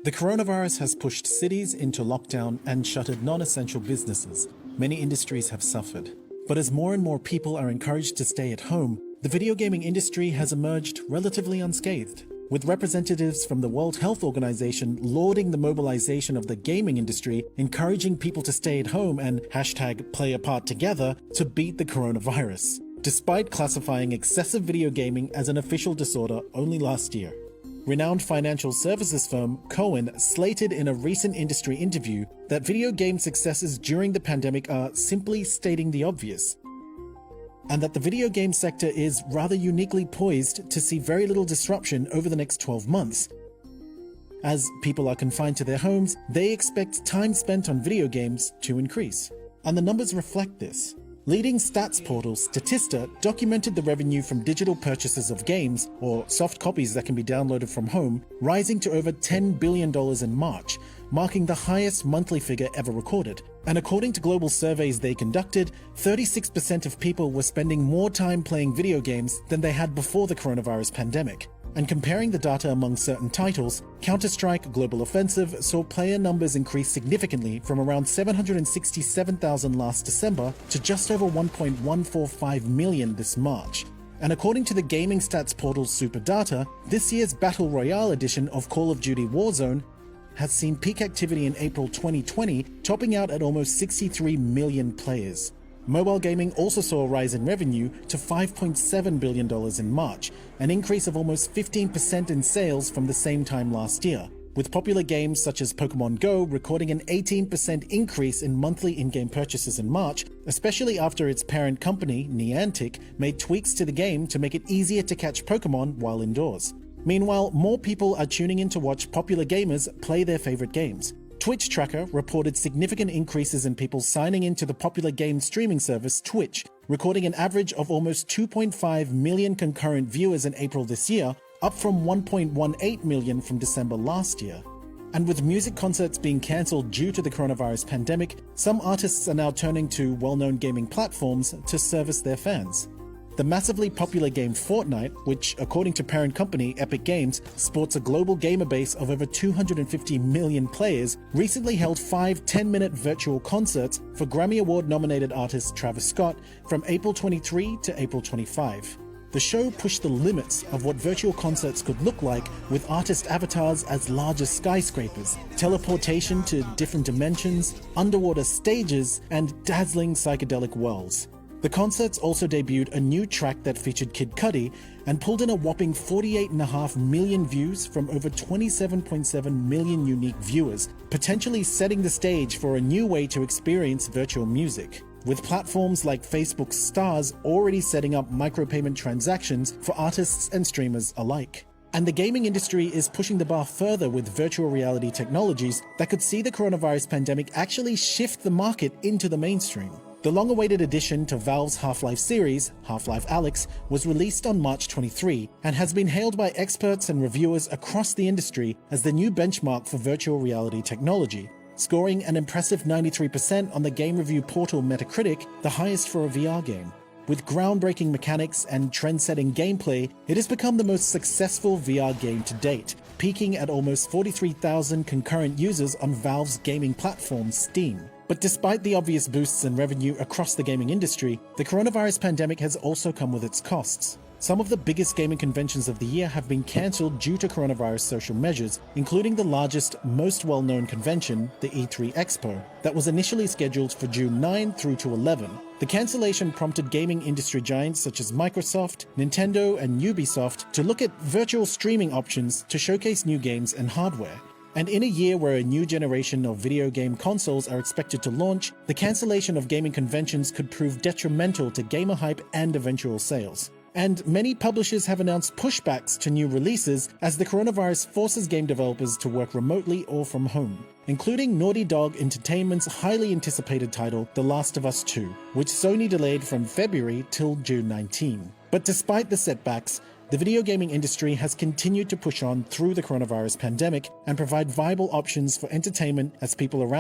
The coronavirus has pushed cities into lockdown and shuttered non-essential businesses. Many industries have suffered. But as more and more people are encouraged to stay at home, the video gaming industry has emerged relatively unscathed, with representatives from the World Health Organization lauding the mobilization of the gaming industry, encouraging people to stay at home and #PlayApartTogether to beat the coronavirus, despite classifying excessive video gaming as an official disorder only last year. Renowned financial services firm Cowen slated in a recent industry interview that video game successes during the pandemic are simply stating the obvious, and that the video game sector is rather uniquely poised to see very little disruption over the next 12 months. As people are confined to their homes, they expect time spent on video games to increase. And the numbers reflect this. Leading stats portal Statista documented the revenue from digital purchases of games, or soft copies that can be downloaded from home, rising to over $10 billion in March, marking the highest monthly figure ever recorded. And according to global surveys they conducted, 36% of people were spending more time playing video games than they had before the coronavirus pandemic. And comparing the data among certain titles, Counter-Strike Global Offensive saw player numbers increase significantly from around 767,000 last December to just over 1.145 million this March. And according to the gaming stats portal SuperData, this year's Battle Royale edition of Call of Duty Warzone has seen peak activity in April 2020, topping out at almost 63 million players. Mobile gaming also saw a rise in revenue to $5.7 billion in March, an increase of almost 15% in sales from the same time last year, with popular games such as Pokemon Go recording an 18% increase in monthly in-game purchases in March, especially after its parent company, Niantic, made tweaks to the game to make it easier to catch Pokemon while indoors. Meanwhile, more people are tuning in to watch popular gamers play their favorite games. Twitch Tracker reported significant increases in people signing into the popular game streaming service Twitch, recording an average of almost 2.5 million concurrent viewers in April this year, up from 1.18 million from December last year. And with music concerts being cancelled due to the coronavirus pandemic, some artists are now turning to well-known gaming platforms to service their fans. The massively popular game Fortnite, which according to parent company Epic Games sports a global gamer base of over 250 million players, recently held 5 10-minute virtual concerts for Grammy Award-nominated artist Travis Scott from April 23 to April 25. The show pushed the limits of what virtual concerts could look like, with artist avatars as large as skyscrapers, teleportation to different dimensions, underwater stages, and dazzling psychedelic worlds. The concerts also debuted a new track that featured Kid Cudi and pulled in a whopping 48.5 million views from over 27.7 million unique viewers, potentially setting the stage for a new way to experience virtual music, with platforms like Facebook's Stars already setting up micropayment transactions for artists and streamers alike. And the gaming industry is pushing the bar further with virtual reality technologies that could see the coronavirus pandemic actually shift the market into the mainstream. The long-awaited addition to Valve's Half-Life series, Half-Life Alyx, was released on March 23 and has been hailed by experts and reviewers across the industry as the new benchmark for virtual reality technology, scoring an impressive 93% on the game review portal Metacritic, the highest for a VR game. With groundbreaking mechanics and trend-setting gameplay, it has become the most successful VR game to date, peaking at almost 43,000 concurrent users on Valve's gaming platform Steam. But despite the obvious boosts in revenue across the gaming industry, the coronavirus pandemic has also come with its costs. Some of the biggest gaming conventions of the year have been cancelled due to coronavirus social measures, including the largest, most well-known convention, the E3 Expo, that was initially scheduled for June 9 through to 11. The cancellation prompted gaming industry giants such as Microsoft, Nintendo, and Ubisoft to look at virtual streaming options to showcase new games and hardware. And in a year where a new generation of video game consoles are expected to launch, the cancellation of gaming conventions could prove detrimental to gamer hype and eventual sales. And many publishers have announced pushbacks to new releases as the coronavirus forces game developers to work remotely or from home, including Naughty Dog Entertainment's highly anticipated title, The Last of Us 2, which Sony delayed from February till June 19. But despite the setbacks, the video gaming industry has continued to push on through the coronavirus pandemic and provide viable options for entertainment as people around